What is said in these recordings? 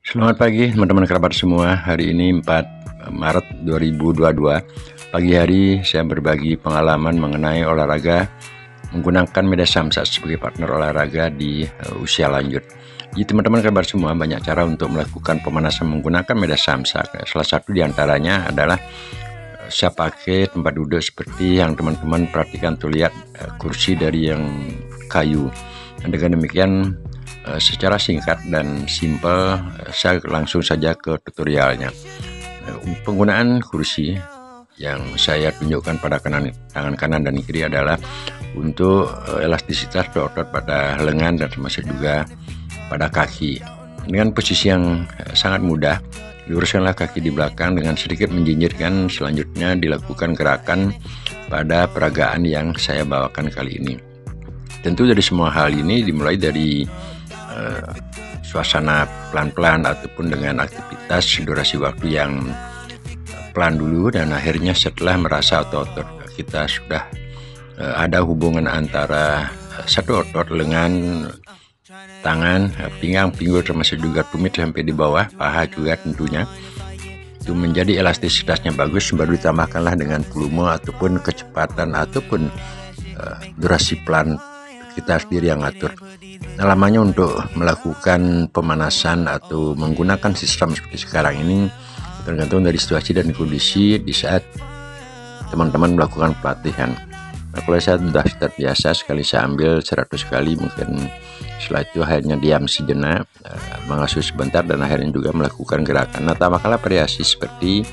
Selamat pagi teman-teman kerabat semua. Hari ini 4 Maret 2022. Pagi hari saya berbagi pengalaman mengenai olahraga menggunakan media samsak sebagai partner olahraga di usia lanjut. Jadi teman-teman kerabat semua, banyak cara untuk melakukan pemanasan menggunakan media samsak. Salah satu diantaranya adalah saya pakai tempat duduk seperti yang teman-teman perhatikan tuh, lihat kursi dari yang kayu. Dan dengan demikian secara singkat dan simpel saya langsung saja ke tutorialnya. Penggunaan kursi yang saya tunjukkan pada tangan kanan dan kiri adalah untuk elastisitas berotot pada lengan dan termasuk juga pada kaki. Dengan posisi yang sangat mudah, luruskanlah kaki di belakang dengan sedikit menjinjirkan. Selanjutnya dilakukan gerakan pada peragaan yang saya bawakan kali ini. Tentu dari semua hal ini dimulai dari suasana pelan-pelan ataupun dengan aktivitas durasi waktu yang pelan dulu, dan akhirnya setelah merasa otot kita sudah ada hubungan antara satu otot lengan, tangan, pinggang, pinggul, termasuk juga tumit sampai di bawah paha juga tentunya, itu menjadi elastisitasnya bagus, baru ditambahkanlah dengan volume ataupun kecepatan ataupun durasi pelan kita sendiri yang atur. Nah, lamanya untuk melakukan pemanasan atau menggunakan sistem seperti sekarang ini tergantung dari situasi dan kondisi di saat teman-teman melakukan pelatihan. Nah, kalau saya sudah terbiasa, sekali saya ambil 100 kali, mungkin setelah itu akhirnya diam sejenak, mengasuh sebentar, dan akhirnya juga melakukan gerakan. Nah, tambahkanlah variasi seperti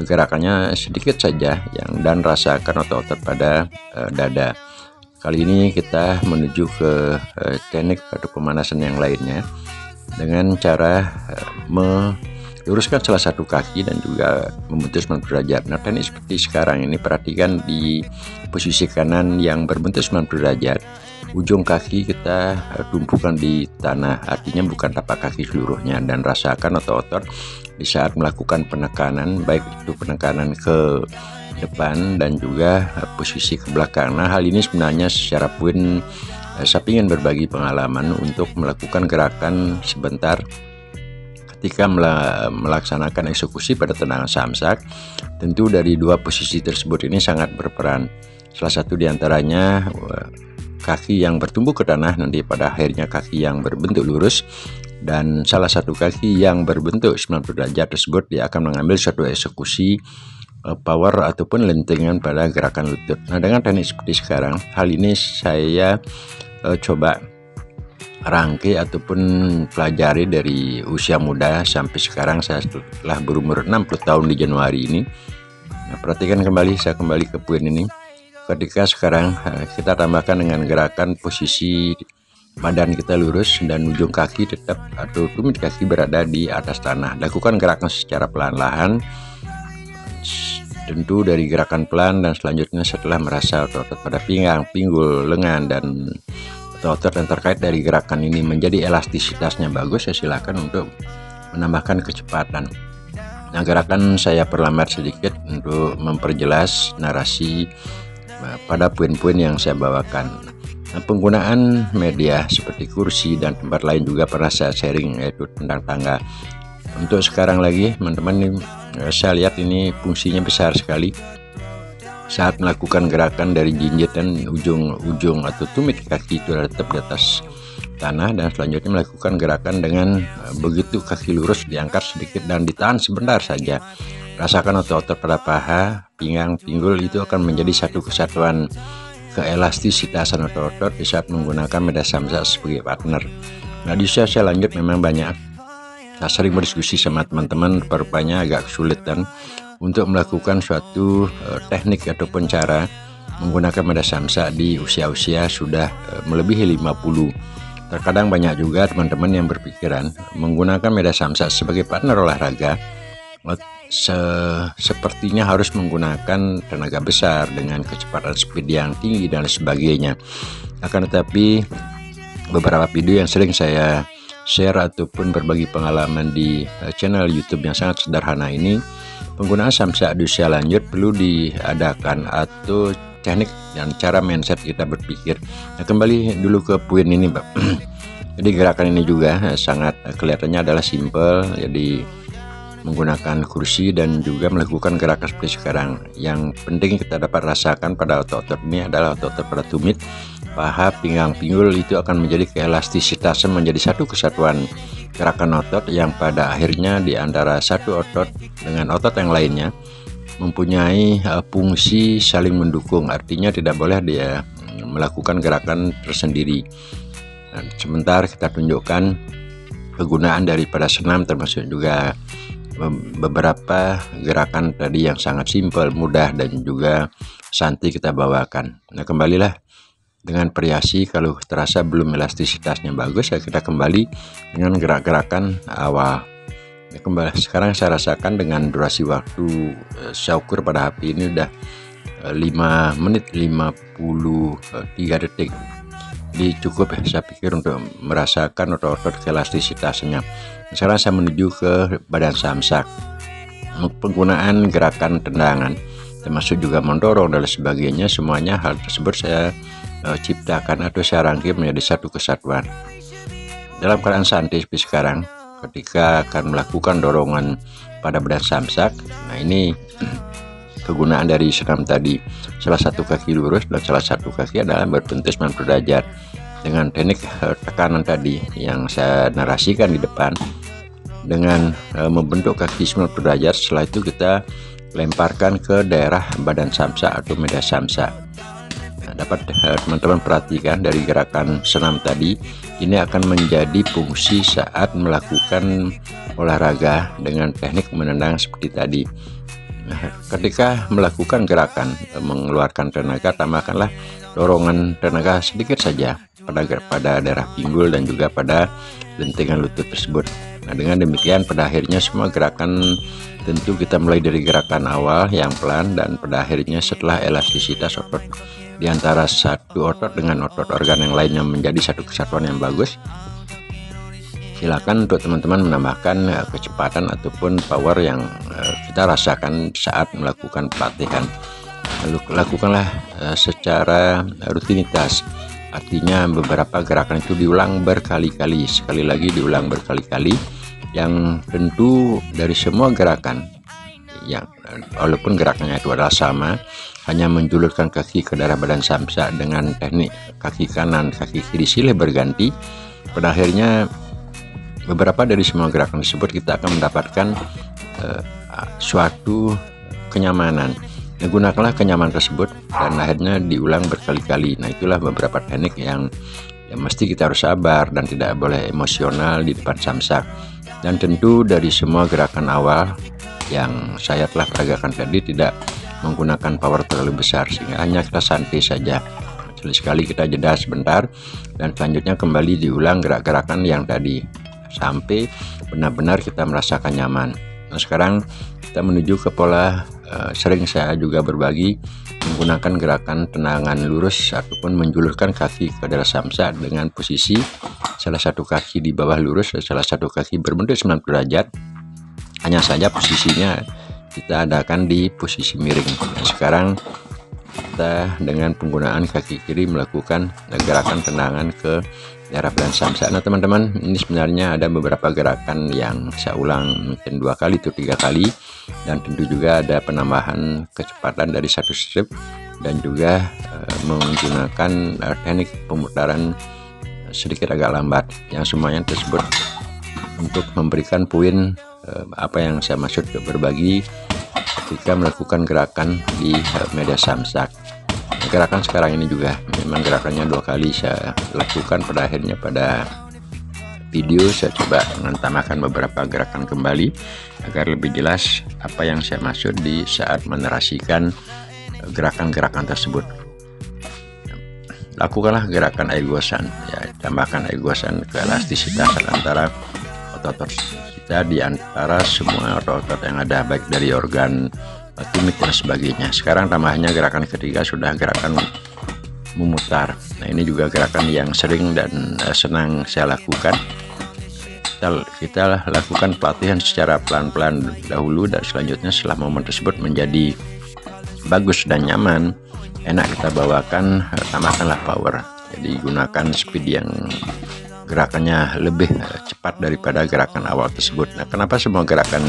gerakannya sedikit saja dan rasakan otot-otot pada dada. Kali ini kita menuju ke teknik atau pemanasan yang lainnya dengan cara meluruskan salah satu kaki dan juga membentuk 90 derajat. Nah, teknik seperti sekarang ini, perhatikan di posisi kanan yang berbentuk 90 derajat, ujung kaki kita tumpukan di tanah, artinya bukan tapak kaki seluruhnya, dan rasakan otot-otot di saat melakukan penekanan, baik itu penekanan ke depan dan juga posisi ke belakang. Nah, hal ini sebenarnya secara poin saya ingin berbagi pengalaman untuk melakukan gerakan sebentar ketika melaksanakan eksekusi pada tendangan samsak. Tentu dari dua posisi tersebut ini sangat berperan. Salah satu diantaranya kaki yang bertumbuh ke tanah, nanti pada akhirnya kaki yang berbentuk lurus, dan salah satu kaki yang berbentuk 90 derajat tersebut dia akan mengambil suatu eksekusi power ataupun lentingan pada gerakan lutut. Nah, dengan teknik seperti sekarang, hal ini saya coba rangkai ataupun pelajari dari usia muda sampai sekarang saya telah berumur 60 tahun di Januari ini. Nah, perhatikan kembali, saya kembali ke poin ini. Ketika sekarang kita tambahkan dengan gerakan posisi badan kita lurus dan ujung kaki tetap atau tumit kaki berada di atas tanah. Lakukan gerakan secara pelan-lahan, tentu dari gerakan pelan, dan selanjutnya setelah merasa otot-otot pada pinggang, pinggul, lengan, dan otot-otot yang terkait dari gerakan ini menjadi elastisitasnya bagus, saya silakan untuk menambahkan kecepatan. Nah, gerakan saya perlambat sedikit untuk memperjelas narasi pada poin-poin yang saya bawakan. Nah, penggunaan media seperti kursi dan tempat lain juga pernah saya sharing, yaitu tentang tangga. Untuk sekarang lagi teman-teman, saya lihat ini fungsinya besar sekali saat melakukan gerakan dari jinjit dan ujung atau tumit kaki itu tetap di atas tanah, dan selanjutnya melakukan gerakan dengan begitu kaki lurus diangkat sedikit dan ditahan sebentar saja. Rasakan otot-otot pada paha, pinggang, pinggul itu akan menjadi satu kesatuan keelastisitasan otot-otot di saat menggunakan media samsak sebagai partner. Nah, di usia saya lanjut memang banyak saya sering berdiskusi sama teman-teman, rupanya agak kesulitan untuk melakukan suatu teknik ataupun cara menggunakan media samsak di usia-usia sudah melebihi 50. Terkadang banyak juga teman-teman yang berpikiran menggunakan media samsak sebagai partner olahraga sepertinya harus menggunakan tenaga besar dengan kecepatan speed yang tinggi dan sebagainya. Akan tetapi beberapa video yang sering saya share ataupun berbagi pengalaman di channel YouTube yang sangat sederhana ini, penggunaan samsak di usia lanjut perlu diadakan atau teknik dan cara mindset kita berpikir. Nah, kembali dulu ke poin ini, Pak. Jadi gerakan ini juga sangat kelihatannya adalah simple, jadi menggunakan kursi dan juga melakukan gerakan seperti sekarang. Yang penting kita dapat rasakan pada otot-otot ini adalah otot-otot pada tumit, paha, pinggang, pinggul, itu akan menjadi keelastisitasan, menjadi satu kesatuan gerakan otot yang pada akhirnya di antara satu otot dengan otot yang lainnya mempunyai fungsi saling mendukung. Artinya tidak boleh dia melakukan gerakan tersendiri. Nah, sebentar kita tunjukkan kegunaan daripada senam, termasuk juga beberapa gerakan tadi yang sangat simpel, mudah, dan juga santai kita bawakan. Nah, kembalilah dengan variasi. Kalau terasa belum elastisitasnya bagus, ya kita kembali dengan gerak-gerakan awal. Ya, kembali sekarang saya rasakan dengan durasi waktu saya ukur pada HP ini udah 5 menit 53 detik. Jadi cukup saya pikir untuk merasakan otot-otot elastisitasnya. Sekarang saya menuju ke badan samsak. Penggunaan gerakan tendangan termasuk juga mendorong dan sebagainya, semuanya hal tersebut saya ciptakan atau saya rangkai menjadi satu kesatuan. Dalam keadaan santai seperti sekarang, ketika akan melakukan dorongan pada badan samsak, nah ini kegunaan dari senam tadi. Salah satu kaki lurus dan salah satu kaki adalah berbentuk 90 derajat dengan teknik tekanan tadi yang saya narasikan di depan. Dengan membentuk kaki 90 derajat, setelah itu kita lemparkan ke daerah badan samsak atau media samsak. Nah, dapat teman-teman perhatikan dari gerakan senam tadi, ini akan menjadi fungsi saat melakukan olahraga dengan teknik menendang seperti tadi. Nah, ketika melakukan gerakan mengeluarkan tenaga, tambahkanlah dorongan tenaga sedikit saja pada daerah pinggul dan juga pada lentingan lutut tersebut. Nah, dengan demikian pada akhirnya semua gerakan tentu kita mulai dari gerakan awal yang pelan, dan pada akhirnya setelah elastisitas otot di antara satu otot dengan otot organ yang lainnya menjadi satu kesatuan yang bagus. Silakan untuk teman-teman menambahkan kecepatan ataupun power yang kita rasakan saat melakukan pelatihan. Lalu lakukanlah secara rutinitas, artinya beberapa gerakan itu diulang berkali-kali, sekali lagi diulang berkali-kali, yang tentu dari semua gerakan yang walaupun gerakannya itu adalah sama, hanya menjulurkan kaki ke daerah badan samsak dengan teknik kaki kanan kaki kiri silih berganti, pada akhirnya beberapa dari semua gerakan tersebut kita akan mendapatkan suatu kenyamanan. Nah, gunakanlah kenyamanan tersebut dan akhirnya diulang berkali-kali. Nah, itulah beberapa teknik yang mesti kita harus sabar dan tidak boleh emosional di depan samsak. Dan tentu dari semua gerakan awal yang saya telah peragakan tadi tidak menggunakan power terlalu besar, sehingga hanya kita santai saja. Sekali kita jeda sebentar dan selanjutnya kembali diulang gerak-gerakan yang tadi sampai benar-benar kita merasakan nyaman. Nah, sekarang kita menuju ke pola sering saya juga berbagi menggunakan gerakan tendangan lurus ataupun menjulurkan kaki ke daerah samsak dengan posisi salah satu kaki di bawah lurus dan salah satu kaki berbentuk 90 derajat. Hanya saja posisinya kita adakan di posisi miring. Nah, sekarang kita dengan penggunaan kaki kiri melakukan gerakan tendangan ke daerah badan samsak. Nah, teman-teman, ini sebenarnya ada beberapa gerakan yang saya ulang mungkin 2 kali atau 3 kali, dan tentu juga ada penambahan kecepatan dari satu strip dan juga menggunakan teknik pemutaran sedikit agak lambat, yang semuanya tersebut untuk memberikan poin apa yang saya maksud berbagi ketika melakukan gerakan di media samsak. Gerakan sekarang ini juga memang gerakannya 2 kali saya lakukan, pada akhirnya pada video saya coba menambahkan beberapa gerakan kembali agar lebih jelas apa yang saya maksud di saat menerasikan gerakan-gerakan tersebut. Lakukanlah gerakan aigosan, ya, tambahkan aigosan ke elastisitasan antara otot-otot kita di antara semua otot-otot yang ada, baik dari organ tumit dan sebagainya. Sekarang tambahannya gerakan ketiga sudah gerakan memutar. Nah, ini juga gerakan yang sering dan senang saya lakukan. Kita lakukan pelatihan secara pelan-pelan dahulu, dan selanjutnya setelah momen tersebut menjadi bagus dan nyaman, enak kita bawakan, tambahkanlah power. Jadi gunakan speed yang gerakannya lebih cepat daripada gerakan awal tersebut. Nah, kenapa semua gerakan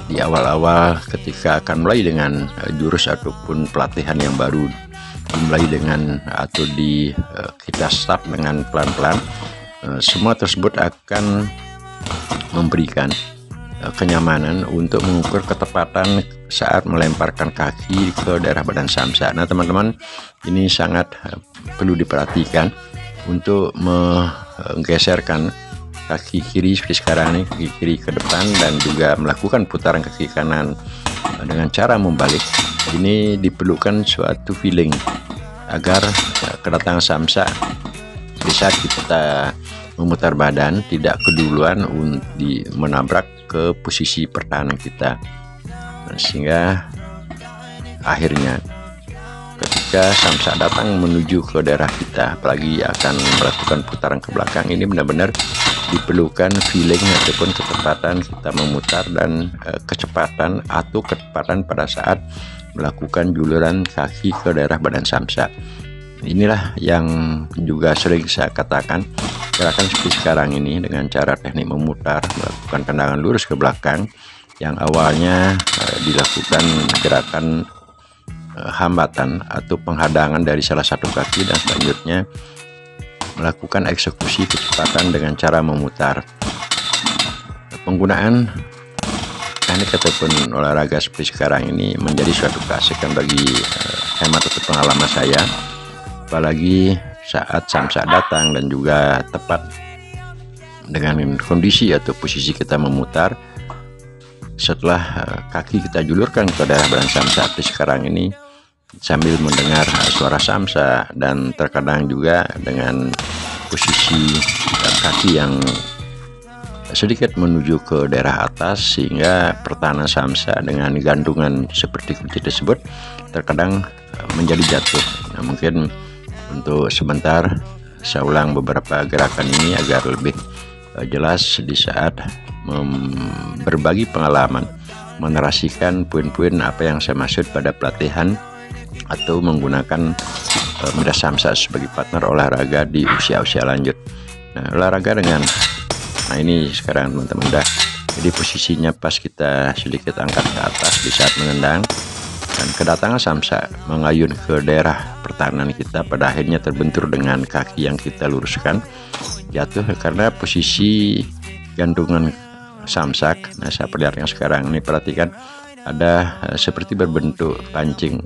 di awal-awal ketika akan mulai dengan jurus ataupun pelatihan yang baru dimulai dengan atau kita start dengan pelan-pelan, semua tersebut akan memberikan kenyamanan untuk mengukur ketepatan saat melemparkan kaki ke daerah badan samsa. Nah teman-teman, ini sangat perlu diperhatikan untuk menggeserkan kaki kiri seperti sekarang ini, kaki kiri ke depan, dan juga melakukan putaran kaki kanan dengan cara membalik. Ini diperlukan suatu feeling agar kedatangan samsa bisa kita memutar badan tidak keduluan menabrak ke posisi pertahanan kita. Nah, sehingga akhirnya ketika samsa datang menuju ke daerah kita, apalagi akan melakukan putaran ke belakang, ini benar-benar diperlukan feeling ataupun ketepatan kita memutar dan kecepatan pada saat melakukan juluran kaki ke daerah badan samsa. Inilah yang juga sering saya katakan, gerakan seperti sekarang ini dengan cara teknik memutar, melakukan tendangan lurus ke belakang yang awalnya dilakukan gerakan hambatan atau penghadangan dari salah satu kaki, dan selanjutnya melakukan eksekusi kecepatan dengan cara memutar. Penggunaan teknik ataupun olahraga seperti sekarang ini menjadi suatu keasikan bagi hemat atau pengalaman saya, apalagi saat samsa datang dan juga tepat dengan kondisi atau posisi kita memutar setelah kaki kita julurkan ke daerah badan samsa seperti sekarang ini, sambil mendengar suara samsa dan terkadang juga dengan posisi kaki yang sedikit menuju ke daerah atas, sehingga pertahanan samsa dengan gandungan seperti kunci tersebut terkadang menjadi jatuh. Nah, mungkin untuk sebentar saya ulang beberapa gerakan ini agar lebih jelas di saat berbagi pengalaman, menarasikan poin-poin apa yang saya maksud pada pelatihan atau menggunakan media samsa sebagai partner olahraga di usia-usia lanjut. Nah, olahraga dengan ini sekarang teman-teman udah jadi posisinya pas, kita sedikit angkat ke atas di saat menendang, dan kedatangan samsa mengayun ke daerah pertahanan kita, pada akhirnya terbentur dengan kaki yang kita luruskan, jatuh karena posisi gantungan samsak. Nah, saya perlihatkan sekarang ini, perhatikan ada seperti berbentuk pancing.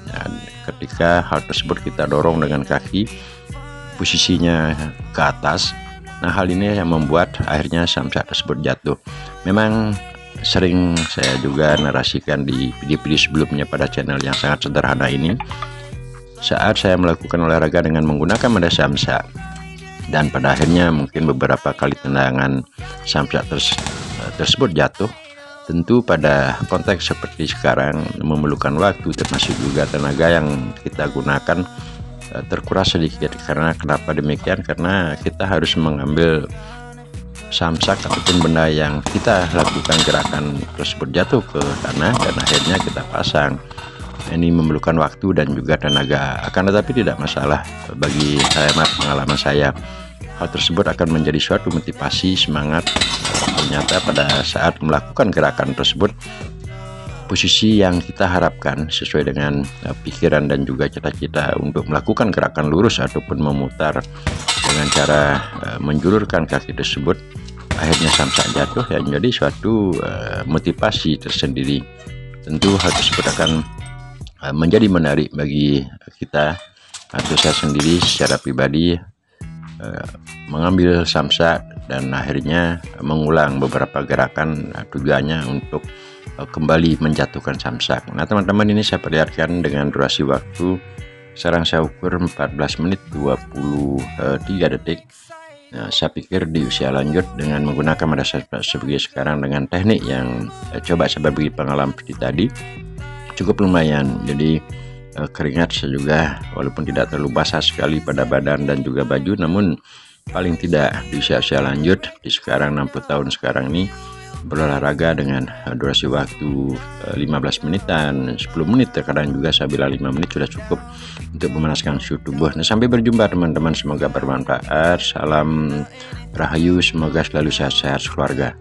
Nah, ketika hal tersebut kita dorong dengan kaki, posisinya ke atas. Nah, hal ini yang membuat akhirnya samsa tersebut jatuh. Memang sering saya juga narasikan di video-video sebelumnya pada channel yang sangat sederhana ini, saat saya melakukan olahraga dengan menggunakan media samsa, dan pada akhirnya mungkin beberapa kali tendangan samsa tersebut jatuh. Tentu pada konteks seperti sekarang memerlukan waktu, termasuk juga tenaga yang kita gunakan terkuras sedikit. Karena kenapa demikian? Karena kita harus mengambil samsak ataupun benda yang kita lakukan gerakan tersebut jatuh ke tanah, dan akhirnya kita pasang. Ini memerlukan waktu dan juga tenaga, akan tetapi tidak masalah bagi hemat pengalaman saya. Hal tersebut akan menjadi suatu motivasi, semangat. Ternyata pada saat melakukan gerakan tersebut, posisi yang kita harapkan sesuai dengan pikiran dan juga cita-cita untuk melakukan gerakan lurus ataupun memutar dengan cara menjulurkan kaki tersebut, akhirnya samsa jatuh, yang menjadi suatu motivasi tersendiri. Tentu hal tersebut akan menjadi menarik bagi kita atau saya sendiri secara pribadi, mengambil samsa dan akhirnya mengulang beberapa gerakan, tujuannya untuk kembali menjatuhkan samsak. Nah teman-teman, ini saya perlihatkan dengan durasi waktu sekarang saya ukur 14 menit 23 detik. Nah, saya pikir di usia lanjut dengan menggunakan media sebagai sekarang dengan teknik yang coba saya bagi pengalaman seperti tadi, cukup lumayan. Jadi keringat saya juga, walaupun tidak terlalu basah sekali pada badan dan juga baju, namun paling tidak di usia lanjut di sekarang 60 tahun sekarang ini, berolahraga dengan durasi waktu 15 menitan, 10 menit, terkadang juga saya bilang 5 menit sudah cukup untuk memanaskan suhu tubuh. Nah, sampai berjumpa teman-teman, semoga bermanfaat. Salam Rahayu, semoga selalu sehat-sehat keluarga.